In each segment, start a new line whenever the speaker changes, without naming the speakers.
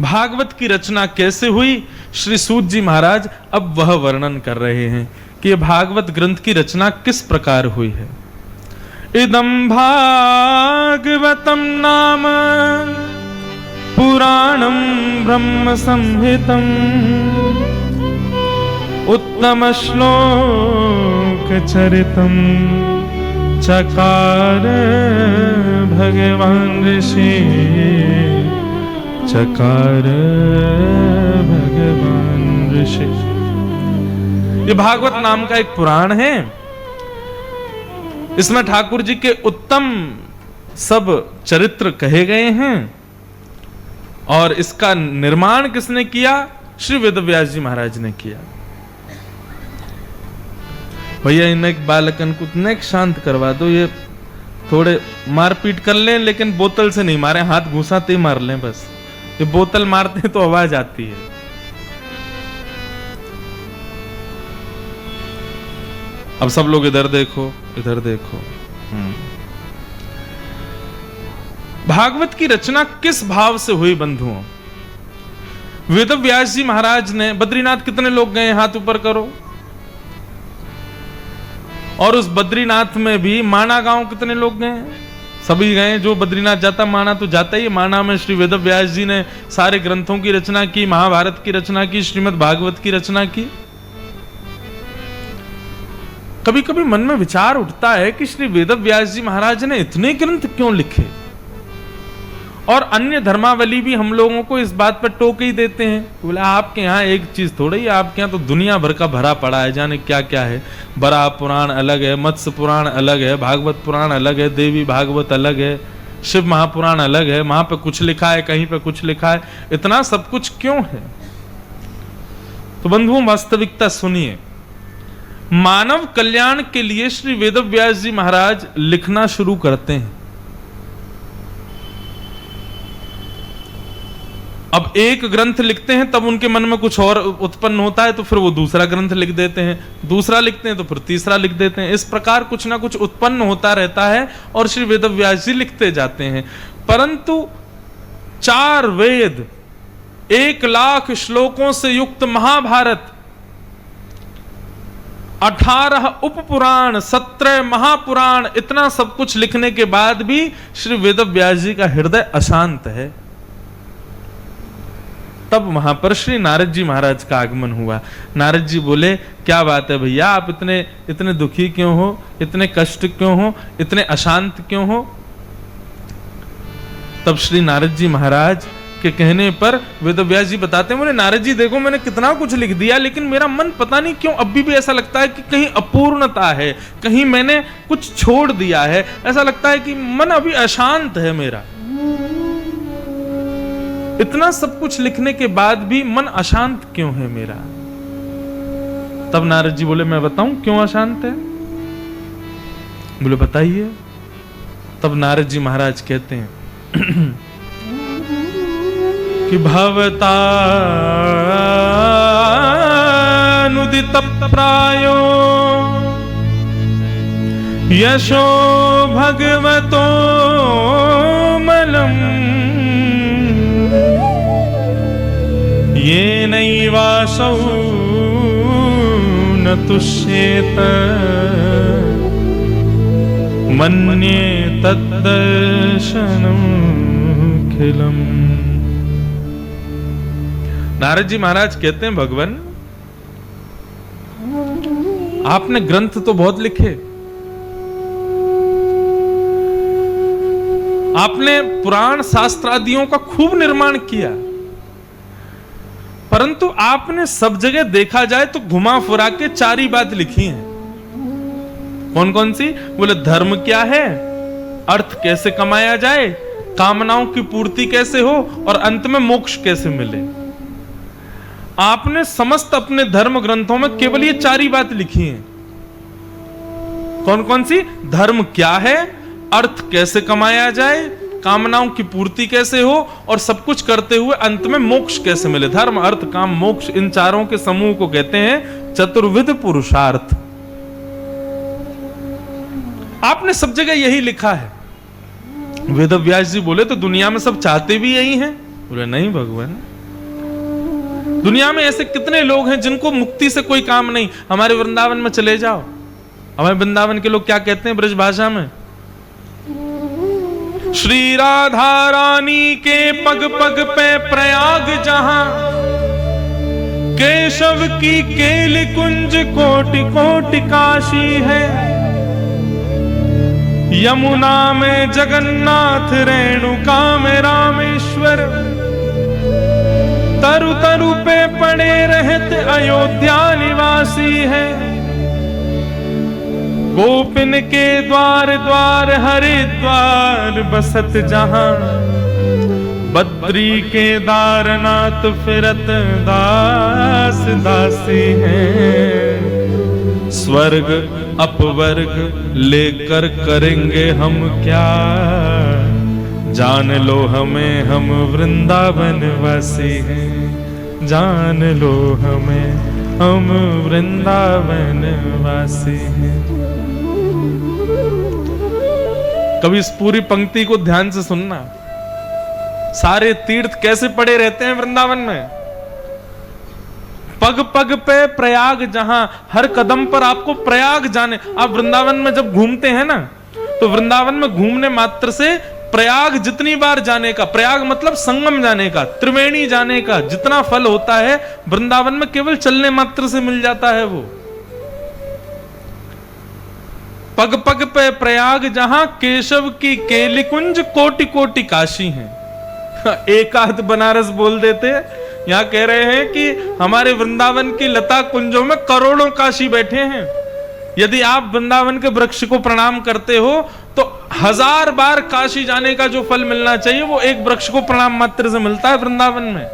भागवत की रचना कैसे हुई, श्री सूत जी महाराज अब वह वर्णन कर रहे हैं कि ये भागवत ग्रंथ की रचना किस प्रकार हुई है। इदं भागवतम नाम पुराणं ब्रह्म संहितं उत्तम श्लोक चरितं चकार भगवान ऋषि, चकार भगवान ऋषि। ये भागवत नाम का एक पुराण है। इसमें ठाकुर जी के उत्तम सब चरित्र कहे गए हैं और इसका निर्माण किसने किया? श्री वेदव्यास जी महाराज ने किया। भैया इन एक बालकन को इतने शांत करवा दो, ये थोड़े मारपीट कर लें लेकिन बोतल से नहीं मारे, हाथ घुसाते ही मार लें बस। ये बोतल मारते हैं तो आवाज आती है। अब सब लोग इधर देखो, इधर देखो। भागवत की रचना किस भाव से हुई बंधुओं? वेदव्यास जी महाराज ने, बद्रीनाथ कितने लोग गए? हाथ ऊपर करो। और उस बद्रीनाथ में भी माना गांव कितने लोग गए? सभी गए। जो बद्रीनाथ जाता माना तो जाता ही। माना में श्री वेदव्यास जी ने सारे ग्रंथों की रचना की, महाभारत की रचना की, श्रीमद् भागवत की रचना की। कभी कभी मन में विचार उठता है कि श्री वेदव्यास जी महाराज ने इतने ग्रंथ क्यों लिखे? और अन्य धर्मावली भी हम लोगों को इस बात पर टोक ही देते हैं, बोला आपके यहाँ एक चीज थोड़ी, आपके यहाँ तो दुनिया भर का भरा पड़ा है, जाने क्या क्या है। बराह पुराण अलग है, मत्स्य पुराण अलग है, भागवत पुराण अलग है, देवी भागवत अलग है, शिव महापुराण अलग है, वहां पे कुछ लिखा है, कहीं पे कुछ लिखा है। इतना सब कुछ क्यों है? तो बंधुओं वास्तविकता सुनिए। मानव कल्याण के लिए श्री वेदव्यास जी महाराज लिखना शुरू करते हैं। अब एक ग्रंथ लिखते हैं तब उनके मन में कुछ और उत्पन्न होता है, तो फिर वो दूसरा ग्रंथ लिख देते हैं, दूसरा लिखते हैं तो फिर तीसरा लिख देते हैं। इस प्रकार कुछ ना कुछ उत्पन्न होता रहता है और श्री वेदव्यास जी लिखते जाते हैं। परंतु 4 वेद, 1,00,000 श्लोकों से युक्त महाभारत, 18 उपपुराण, 17 महापुराण, इतना सब कुछ लिखने के बाद भी श्री वेदव्यास जी का हृदय अशांत है। तब वहां पर श्री नारद जी महाराज का आगमन हुआ। नारद जी बोले, क्या बात है भैया, आप इतने दुखी क्यों हो, इतने कष्ट क्यों हो, इतने अशांत क्यों हो? तब श्री नारद जी महाराज के कहने पर वेदव्यास जी बताते हैं, बोले नारद जी देखो मैंने कितना कुछ लिख दिया, लेकिन मेरा मन पता नहीं क्यों अभी भी ऐसा लगता है कि कहीं अपूर्णता है, कहीं मैंने कुछ छोड़ दिया है। ऐसा लगता है कि मन अभी अशांत है मेरा। इतना सब कुछ लिखने के बाद भी मन अशांत क्यों है मेरा? तब नारद जी बोले, मैं बताऊं क्यों अशांत है? बोले बताइए। तब नारद जी महाराज कहते हैं कि भवता नुदित प्रायो यशो भगवतो मलम् ये नैवासौ न तुष्येत मन्ये तद्दर्शनम् खिलम्। नारद जी महाराज कहते हैं, भगवान आपने ग्रंथ तो बहुत लिखे, आपने पुराण शास्त्र आदियों का खूब निर्माण किया, परंतु आपने सब जगह देखा जाए तो घुमा फिरा के 4 ही बात लिखी हैं। कौन कौन सी? बोले धर्म क्या है, अर्थ कैसे कमाया जाए, कामनाओं की पूर्ति कैसे हो और अंत में मोक्ष कैसे मिले। आपने समस्त अपने धर्म ग्रंथों में केवल ये 4 ही बात लिखी हैं। कौन कौन सी? धर्म क्या है, अर्थ कैसे कमाया जाए, कामनाओं की पूर्ति कैसे हो और सब कुछ करते हुए अंत में मोक्ष कैसे मिले। धर्म अर्थ काम मोक्ष, इन चारों के समूह को कहते हैं चतुर्विध पुरुषार्थ। आपने सब जगह यही लिखा है। वेदव्यास जी बोले, तो दुनिया में सब चाहते भी यही हैं? बोले नहीं भगवान, दुनिया में ऐसे कितने लोग हैं जिनको मुक्ति से कोई काम नहीं। हमारे वृंदावन में चले जाओ, हमारे वृंदावन के लोग क्या कहते हैं ब्रज भाषा में, श्री राधा रानी के पग पग पे प्रयाग जहां, केशव की केल कुंज कोटि कोटि काशी है, यमुना में जगन्नाथ रेणुका में रामेश्वर, तरु तरु पे पड़े रहते अयोध्या निवासी है, गोपिन के द्वार द्वार हरिद्वार बसत जहां, बद्री केदारनाथ फिरत दास दासी हैं, स्वर्ग अपवर्ग लेकर करेंगे हम क्या, जान लो हमें हम वृंदावन वासी हैं, जान लो हमें हम वृंदावन वासी हैं। कभी इस पूरी पंक्ति को ध्यान से सुनना, सारे तीर्थ कैसे पड़े रहते हैं वृंदावन में, पग पग पे प्रयाग जहां, हर कदम पर आपको प्रयाग जाने। आप वृंदावन में जब घूमते हैं ना, तो वृंदावन में घूमने मात्र से प्रयाग जितनी बार जाने का, प्रयाग मतलब संगम जाने का, त्रिवेणी जाने का जितना फल होता है वृंदावन में केवल चलने मात्र से मिल जाता है। वो पग पग पे प्रयाग जहां, केशव की केली कुंज कोटि कोटि काशी हैं। एक आध बनारस बोल देते, यहां कह रहे हैं कि हमारे वृंदावन की लता कुंजों में करोड़ों काशी बैठे हैं। यदि आप वृंदावन के वृक्ष को प्रणाम करते हो तो 1000 बार काशी जाने का जो फल मिलना चाहिए वो एक वृक्ष को प्रणाम मात्र से मिलता है वृंदावन में।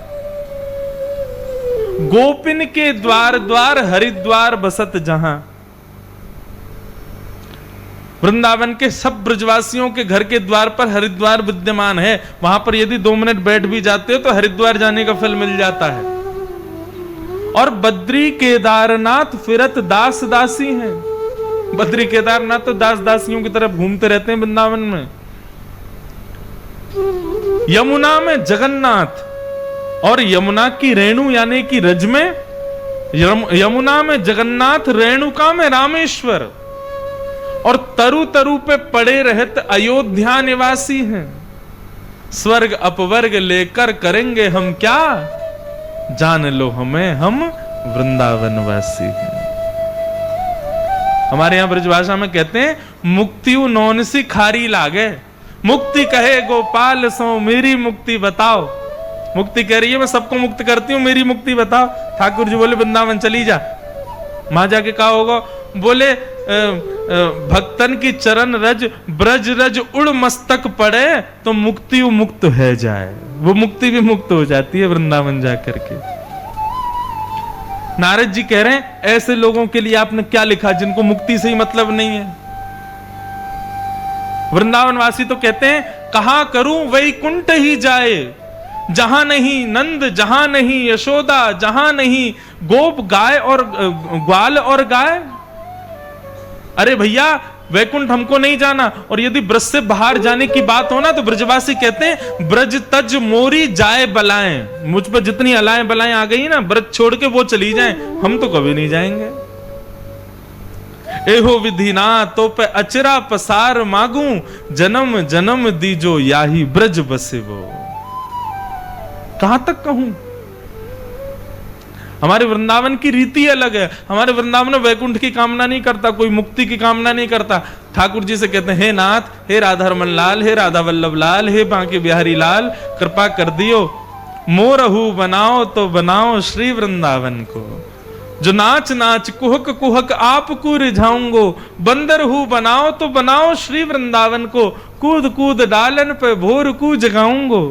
गोपिन के द्वार द्वार हरिद्वार बसत जहां, वृंदावन के सब ब्रजवासियों के घर के द्वार पर हरिद्वार विद्यमान है। वहां पर यदि 2 मिनट बैठ भी जाते हो तो हरिद्वार जाने का फल मिल जाता है। और बद्री केदारनाथ फिरत दास दासी हैं। बद्री केदारनाथ तो दास दासियों की तरफ घूमते रहते हैं वृंदावन में। यमुना में जगन्नाथ, और यमुना की रेणु यानी कि रज में, यमुना में जगन्नाथ, रेणुका में रामेश्वर, और तरु तरु पे पड़े रहते अयोध्या निवासी हैं। स्वर्ग अपवर्ग लेकर करेंगे हम क्या, जान लो हमें हम वृंदावन वासी हैं। हमारे यहां ब्रजभाषा में कहते हैं, मुक्तियु नौनसी खारी लागे, मुक्ति कहे गोपाल सो मेरी मुक्ति बताओ। मुक्ति कह रही है मैं सबको मुक्त करती हूं, मेरी मुक्ति बताओ। ठाकुर जी बोले वृंदावन चली जा। वहां जाके कहा होगा, बोले भक्तन की चरण रज ब्रज रज उड़ मस्तक पड़े तो मुक्ति मुक्त है जाए। वो मुक्ति भी मुक्त हो जाती है वृंदावन जाकर के। नारद जी कह रहे हैं ऐसे लोगों के लिए आपने क्या लिखा जिनको मुक्ति से ही मतलब नहीं है। वृंदावन वासी तो कहते हैं कहां करूं वैकुंठ ही जाए, जहां नहीं नंद, जहां नहीं यशोदा, जहां नहीं गोप गाय और ग्वाल और गाय। अरे भैया वैकुंठ हमको नहीं जाना। और यदि ब्रज से बाहर जाने की बात हो ना तो ब्रजवासी कहते हैं ब्रज तज मोरी जाए बलाएं। मुझ पर जितनी अलाएं बलाएं आ गई ना, ब्रज छोड़ के वो चली जाएं, हम तो कभी नहीं जाएंगे। एहो विधि ना तो पे अचरा पसार मागू, जन्म जन्म दीजो याही ब्रज बसे वो। कहां तक कहूं, हमारे वृंदावन की रीति अलग है। हमारे वृंदावन में वैकुंठ की कामना नहीं करता, कोई मुक्ति की कामना नहीं करता। ठाकुर जी से कहते हैं हे नाथ, हे राधा रमन लाल, हे राधा वल्लभ लाल, हे बांके बिहारी लाल, कृपा कर दियो मोरहू बनाओ तो बनाओ श्री वृंदावन को। जो नाच नाच कुहक कुहक आपको रिझाऊंगो, बंदर हूं बनाओ तो बनाओ श्री वृंदावन को। कूद कूद डालन पे भोर को जगाऊंगो।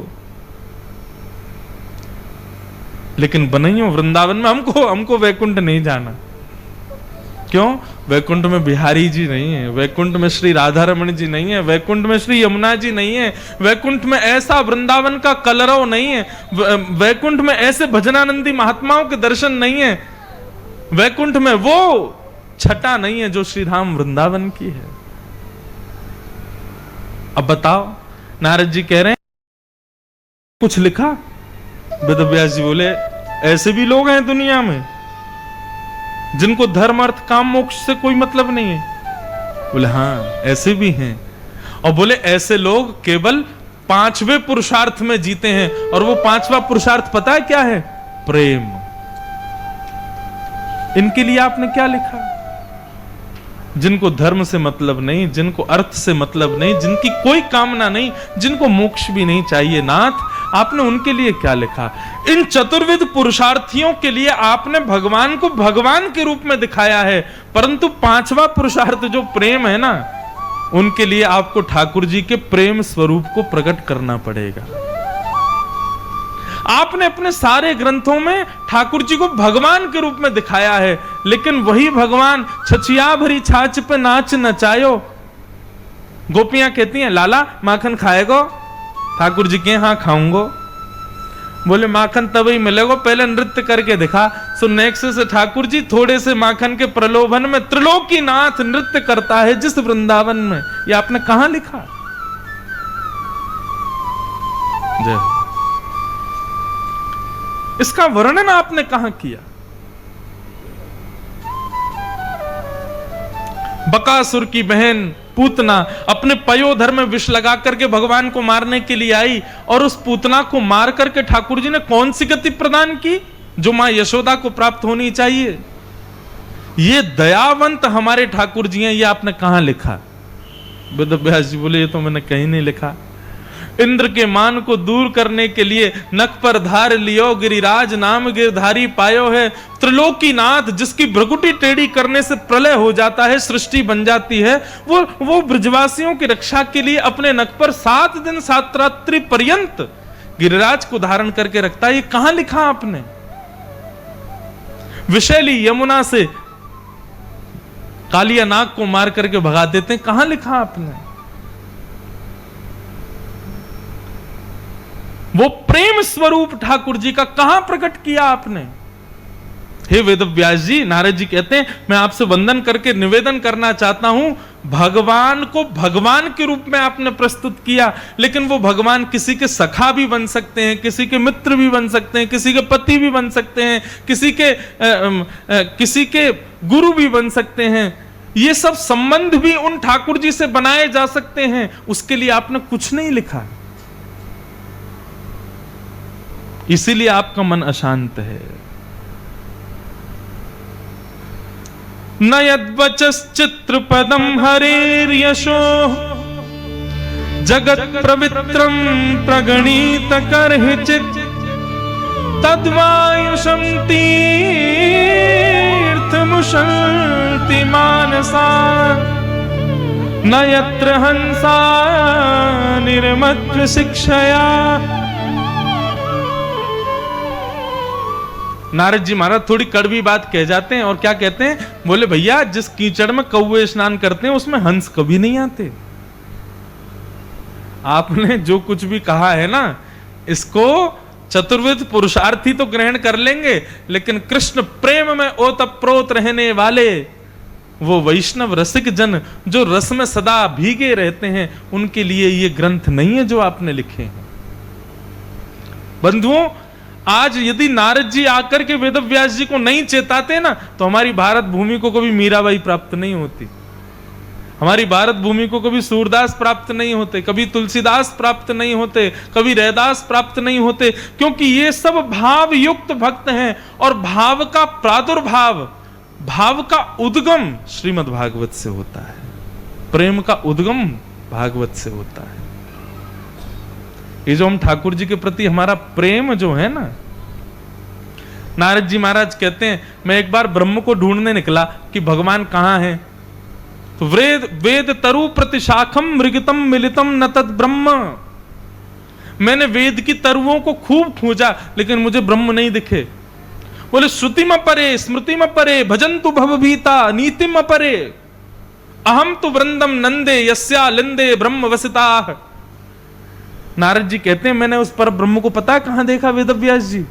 लेकिन बनइयो वृंदावन में हमको वैकुंठ नहीं जाना। क्यों? वैकुंठ में बिहारी जी नहीं है, वैकुंठ में श्री राधा रमन जी नहीं है, वैकुंठ में श्री यमुना जी नहीं है, वैकुंठ में ऐसा वृंदावन का कलरव नहीं है, वैकुंठ में ऐसे भजनानंदी महात्माओं के दर्शन नहीं है, वैकुंठ में वो छटा नहीं है जो श्री राम वृंदावन की है। अब बताओ, नारद जी कह रहे हैं कुछ लिखा? वेदव्यास जी बोले ऐसे भी लोग हैं दुनिया में जिनको धर्म अर्थ काम मोक्ष से कोई मतलब नहीं है। बोले हाँ ऐसे भी हैं। और बोले ऐसे लोग केवल 5वें पुरुषार्थ में जीते हैं, और वो 5वां पुरुषार्थ पता है क्या है? प्रेम। इनके लिए आपने क्या लिखा? जिनको धर्म से मतलब नहीं, जिनको अर्थ से मतलब नहीं, जिनकी कोई कामना नहीं, जिनको मोक्ष भी नहीं चाहिए नाथ, आपने उनके लिए क्या लिखा? इन चतुर्विध पुरुषार्थियों के लिए आपने भगवान को भगवान के रूप में दिखाया है, परंतु 5वां पुरुषार्थ जो प्रेम है ना, उनके लिए आपको ठाकुर जी के प्रेम स्वरूप को प्रकट करना पड़ेगा। आपने अपने सारे ग्रंथों में ठाकुर जी को भगवान के रूप में दिखाया है, लेकिन वही भगवान छछिया भरी छाछ पे नाच नचायो। गोपियां कहती हैं लाला माखन खाएगो? ठाकुर जी के हाँ खाऊंगो। बोले माखन तभी मिलेगा, पहले नृत्य करके दिखा। सो नेक्स्ट से ठाकुर जी थोड़े से माखन के प्रलोभन में त्रिलोकीनाथ नृत्य करता है जिस वृंदावन में। ये आपने कहां लिखा? जय। इसका वर्णन आपने कहां किया? बकासुर की बहन पूतना अपने पयोधर में विष लगा करके भगवान को मारने के लिए आई, और उस पूतना को मार करके ठाकुर जी ने कौन सी गति प्रदान की जो मां यशोदा को प्राप्त होनी चाहिए? ये दयावंत हमारे ठाकुर जी हैं। ये आपने कहां लिखा? वेदव्यास जी बोले ये तो मैंने कहीं नहीं लिखा। इंद्र के मान को दूर करने के लिए नख पर धार लियो, गिरिराज नाम गिरधारी पायो है। त्रिलोकीनाथ जिसकी भ्रकुटी टेढ़ी करने से प्रलय हो जाता है, सृष्टि बन जाती है, वो ब्रजवासियों की रक्षा के लिए अपने नख पर 7 दिन 7 रात्रि पर्यंत गिरिराज को धारण करके रखता है। ये कहां लिखा आपने? विशैली यमुना से कालिया नाग को मार करके भगा देते हैं, कहां लिखा आपने? वो प्रेम स्वरूप ठाकुर जी का कहां प्रकट किया आपने? हे वेदव्यास जी, नारद जी कहते हैं मैं आपसे वंदन करके निवेदन करना चाहता हूं, भगवान को भगवान के रूप में आपने प्रस्तुत किया, लेकिन वो भगवान किसी के सखा भी बन सकते हैं, किसी के मित्र भी बन सकते हैं, किसी के पति भी बन सकते हैं, किसी के गुरु भी बन सकते हैं। ये सब संबंध भी उन ठाकुर जी से बनाए जा सकते हैं। उसके लिए आपने कुछ नहीं लिखा, इसीलिए आपका मन अशांत है। न यद्वचश्चित्र पदम हरेर यशो जगत पवित्रम प्रगणित करहिचित् तद्वायुषं तीर्थमुशन्ति मानसा न यत्र हंसा निर्मत्व शिक्षया। नारद जी महाराज थोड़ी कड़वी बात कह जाते हैं, और क्या कहते हैं? बोले भैया जिस कीचड़ में कौवे स्नान करते हैं उसमें हंस कभी नहीं आते। आपने जो कुछ भी कहा है ना, इसको चतुर्विध पुरुषार्थी तो ग्रहण कर लेंगे, लेकिन कृष्ण प्रेम में ओतप्रोत रहने वाले वो वैष्णव रसिक जन जो रस में सदा भीगे रहते हैं, उनके लिए ये ग्रंथ नहीं है जो आपने लिखे हैं। बंधुओं, आज यदि नारद जी आकर के वेदव्यास जी को नहीं चेताते ना, तो हमारी भारत भूमि को कभी मीराबाई प्राप्त नहीं होती, हमारी भारत भूमि को कभी सूरदास प्राप्त नहीं होते, कभी तुलसीदास प्राप्त नहीं होते, कभी रैदास प्राप्त नहीं होते, क्योंकि ये सब भाव युक्त भक्त हैं। और भाव का प्रादुर्भाव, भाव का उद्गम श्रीमद् भागवत से होता है, प्रेम का उद्गम भागवत से होता है। ये जो हम ठाकुर जी के प्रति हमारा प्रेम जो है ना, नारद जी महाराज कहते हैं मैं एक बार ब्रह्म को ढूंढने निकला कि भगवान कहां है, तो वेद तरु प्रतिशाखम मृगतम मिलितम न तद ब्रह्म। मैंने वेद की तरुओं को खूब खोजा, लेकिन मुझे ब्रह्म नहीं दिखे। बोले श्रुतिम परे स्मृतिम परे भजन्तु भवभीता नीतिम परे अहम तु वृंदम नंदे यस्या लिंदे ब्रह्म वसिता। नारद जी कहते हैं मैंने उस पर ब्रह्म को पता कहां देखा वेदव्यास जी?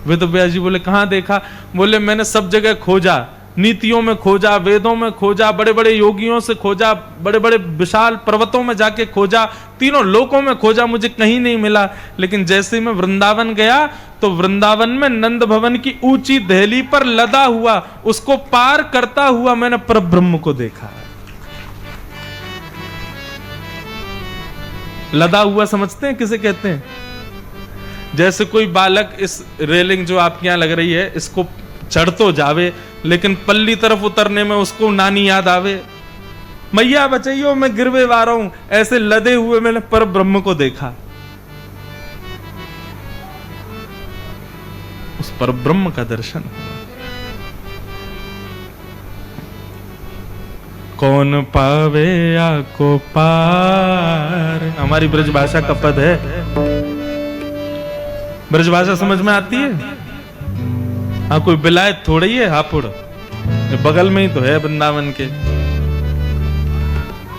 वेदव्यास जी बोले कहां देखा? बोले मैंने सब जगह खोजा, नीतियों में खोजा, वेदों में खोजा, बड़े बड़े योगियों से खोजा, बड़े बड़े विशाल पर्वतों में जाके खोजा, तीनों लोकों में खोजा, मुझे कहीं नहीं मिला। लेकिन जैसे मैं वृंदावन गया तो वृंदावन में नंद भवन की ऊंची दहली पर लदा हुआ, उसको पार करता हुआ मैंने परब्रह्म को देखा। लदा हुआ समझते हैं किसे कहते हैं? जैसे कोई बालक इस रेलिंग जो आपके यहां लग रही है इसको चढ़ तो जावे, लेकिन पल्ली तरफ उतरने में उसको नानी याद आवे, मैया बचाइयो मैं गिरवे वारा हूं। ऐसे लदे हुए मैंने परब्रह्म को देखा। उस परब्रह्म का दर्शन हुआ। कौन पावे आको पार, हमारी ब्रजभाषा का पद है। ब्रजभाषा समझ में आती है? हाँ, कोई विलायत थोड़ी है हापुड़, बगल में ही तो है वृंदावन के।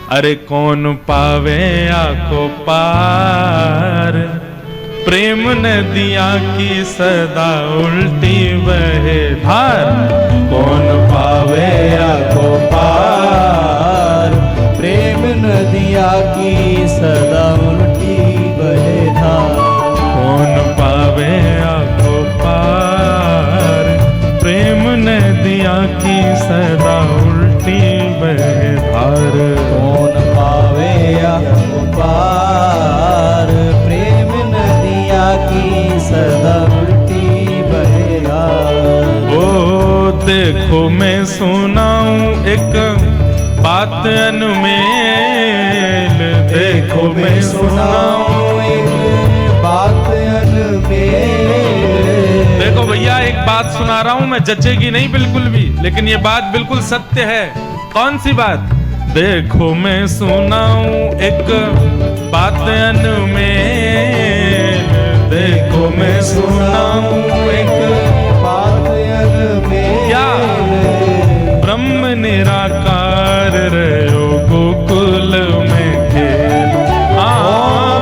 अरे कौन पावे आको पार, प्रेम नदिया की सदा उल्टी बहे धार।
कौन पावे आको पार, प्रेम नदिया की सदा उल्टी बहे धार।
कौन पावे आको पार, प्रेम नदिया की सदा उल्टी बहे धार।
कौन पावे आको पार, प्रेम नदिया की सदा उल्टी बहे धार।
ओ देखो मैं सुनाऊं एक बात अनमेल, देखो मैं सुनाऊं
एक बात अनमेल।
देखो भैया एक बात सुना रहा हूं मैं, जचेगी नहीं बिल्कुल भी, लेकिन ये बात बिल्कुल सत्य है। कौन सी बात? देखो मैं सुनाऊं एक बात अनमेल, देखो मैं सुनाऊं एक
बात अनमेल।
क्या? ब्रह्म निराकार रहो गोकुल में खेल।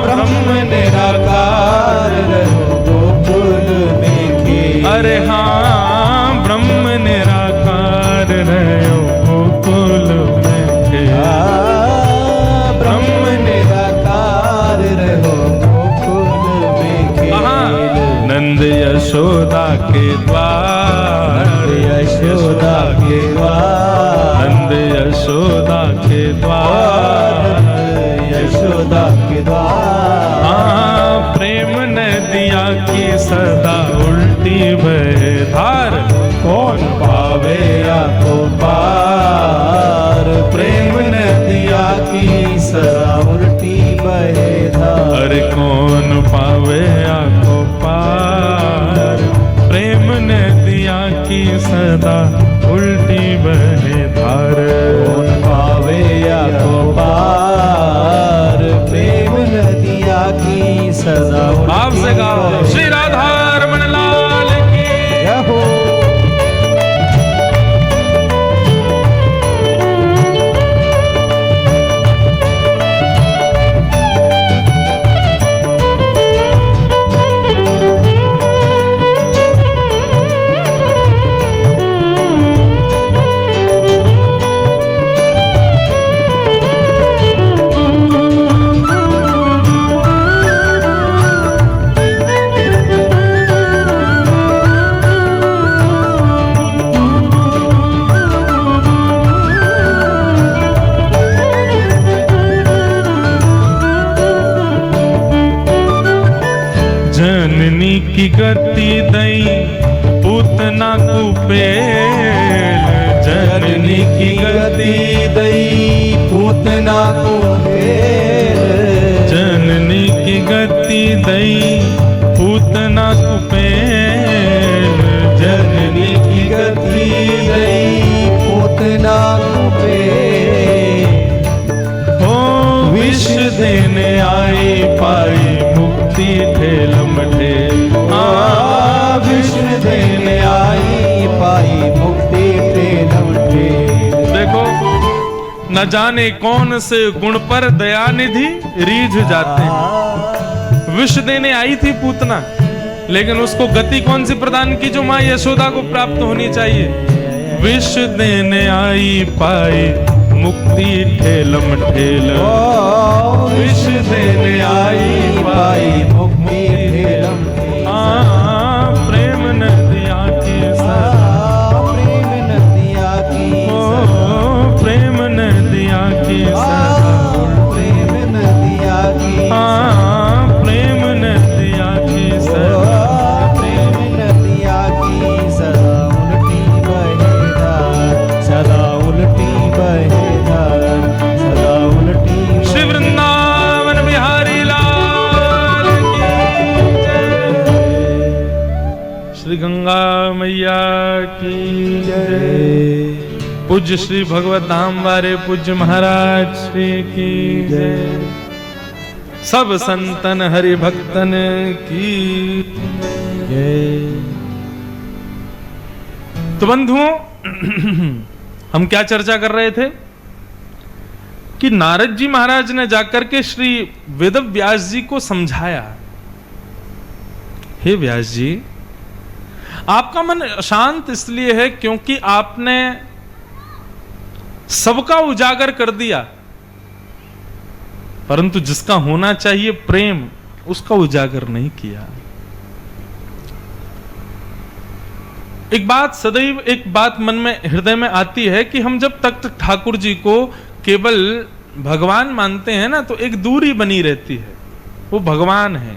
ब्रह्म निराकार रहो गोकुल में खेल।
अरे हाँ, ब्रह्म निराकार रहो गोकुल में खेल।
ब्रह्म निराकार रहो गोकुल में खेल।
नंद यशोदा के द्वार,
नंद यशोदा के द्वार,
नंद यशोदा के द्वार,
यशोदा के द्वार।
हाँ, प्रेम नदिया की सदा उल्टी बहे धार।
कौन पावे आको पार, प्रेम नदिया की सदा उल्टी बहे धार।
अरे कौन पावे आको पार, प्रेम नदिया की सदा उल्टी बहे धार।
कौन पावे आको पार, प्रेम नदिया की सदा
भाव से गाओ श्री राधा रमण लाल की
जय हो।
जननी की गति दई पूतना कुपेल, जननी की गति
दई पूतना कुपेल।
जननी की गति दई पूतना कुपेल,
जननी की गति दई पूतना कुपेल।
हो विष देने आई पाई मुक्ति ठेलम ठेल।
विष देने आई पाई मुक्ति ठेलम ठेल।
देखो न जाने कौन से गुण पर दयानिधि रीझ जाते हैं। विष देने आई थी पूतना, लेकिन उसको गति कौन सी प्रदान की जो मां यशोदा को प्राप्त होनी चाहिए। विष देने आई पाई मुक्ति ठेलम ठेल।
विष देने आई पाई मुक्ति ठेलम ठेल।
पूज्य श्री भगवत धाम वारे पूज्य महाराज श्री की जय। सब संतन हरि भक्तन की जय। तो बंधुओं, हम क्या चर्चा कर रहे थे कि नारद जी महाराज ने जाकर के श्री वेदव्यास जी को समझाया, हे व्यास जी, आपका मन अशांत इसलिए है क्योंकि आपने सबका उजागर कर दिया, परंतु जिसका होना चाहिए प्रेम, उसका उजागर नहीं किया। एक बात सदैव मन में हृदय में आती है कि हम जब तक ठाकुर जी को केवल भगवान मानते हैं ना, तो एक दूरी बनी रहती है, वो भगवान है।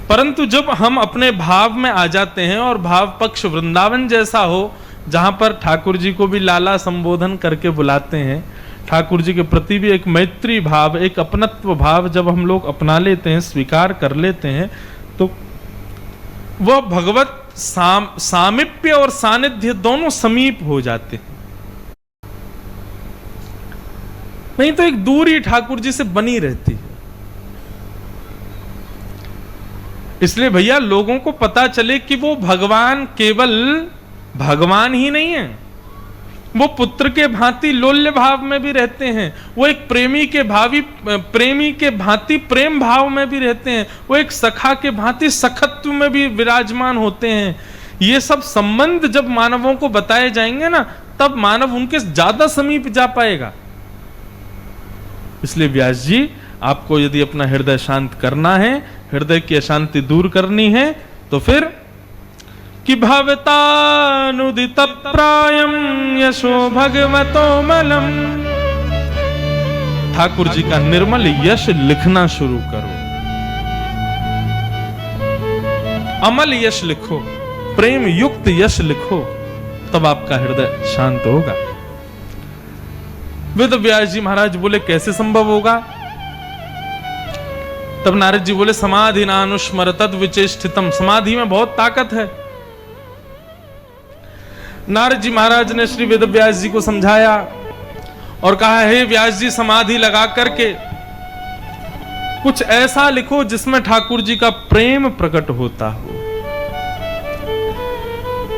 परंतु जब हम अपने भाव में आ जाते हैं और भाव पक्ष वृंदावन जैसा हो, जहां पर ठाकुर जी को भी लाला संबोधन करके बुलाते हैं, ठाकुर जी के प्रति भी एक मैत्री भाव, एक अपनत्व भाव जब हम लोग अपना लेते हैं, स्वीकार कर लेते हैं, तो वह भगवत सामिप्य और सानिध्य दोनों समीप हो जाते हैं। नहीं तो एक दूरी ठाकुर जी से बनी रहती है। इसलिए भैया, लोगों को पता चले कि वो भगवान केवल भगवान ही नहीं है, वो पुत्र के भांति लोल्य भाव में भी रहते हैं, वो एक प्रेमी के भांति प्रेम भाव में भी रहते हैं, वो एक सखा के भांति सखत्व में भी विराजमान होते हैं। ये सब संबंध जब मानवों को बताए जाएंगे ना, तब मानव उनके ज्यादा समीप जा पाएगा। इसलिए व्यास जी, आपको यदि अपना हृदय शांत करना है, हृदय की अशांति दूर करनी है, तो फिर कि भवतानुदित प्रायम यशो भगवतो मलम, ठाकुर जी का निर्मल यश लिखना शुरू करो। अमल यश लिखो, प्रेम युक्त यश लिखो, तब आपका हृदय शांत होगा। वेदव्यास जी महाराज बोले, कैसे संभव होगा? तब नारद जी बोले, समाधि नानुस्मर तद विचेष्टितम, समाधि में बहुत ताकत है। नारद जी महाराज ने श्री वेदव्यास जी को समझाया और कहा, हे व्यास जी, समाधि लगा करके कुछ ऐसा लिखो जिसमें ठाकुर जी का प्रेम प्रकट होता हो।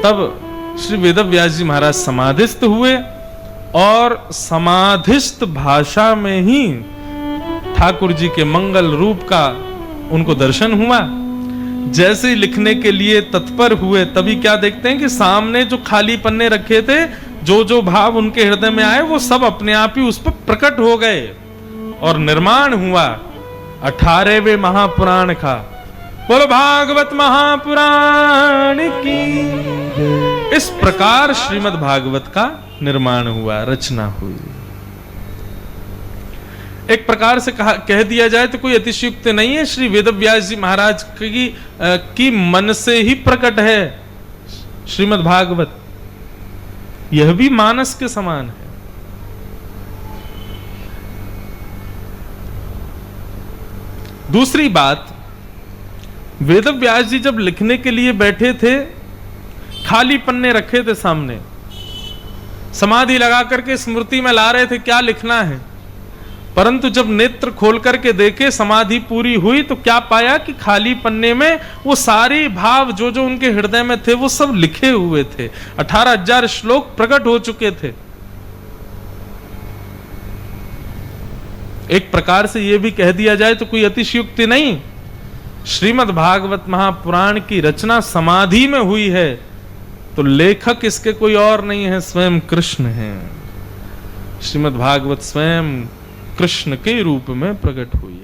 तब श्री वेदव्यास जी महाराज समाधिस्थ हुए और समाधिस्थ भाषा में ही ठाकुर जी के मंगल रूप का उनको दर्शन हुआ। जैसे ही लिखने के लिए तत्पर हुए, तभी क्या देखते हैं कि सामने जो खाली पन्ने रखे थे, जो जो भाव उनके हृदय में आए, वो सब अपने आप ही उस पर प्रकट हो गए और निर्माण हुआ 18वें महापुराण का। बोलो भागवत महापुराण की। इस प्रकार श्रीमद् भागवत का निर्माण हुआ, रचना हुई। एक प्रकार से कह दिया जाए तो कोई अतिशयोक्ति नहीं है, श्री वेदव्यास जी महाराज की मन से ही प्रकट है श्रीमद् भागवत। यह भी मानस के समान है। दूसरी बात, वेदव्यास जी जब लिखने के लिए बैठे थे, खाली पन्ने रखे थे सामने, समाधि लगा करके स्मृति में ला रहे थे क्या लिखना है। परंतु जब नेत्र खोल करके देखे, समाधि पूरी हुई, तो क्या पाया कि खाली पन्ने में वो सारे भाव जो जो उनके हृदय में थे, वो सब लिखे हुए थे। 18,000 श्लोक प्रकट हो चुके थे। एक प्रकार से यह भी कह दिया जाए तो कोई अतिशयोक्ति नहीं, श्रीमद् भागवत महापुराण की रचना समाधि में हुई है, तो लेखक इसके कोई और नहीं है, स्वयं कृष्ण हैं। श्रीमद् भागवत स्वयं कृष्ण के रूप में प्रकट हुई।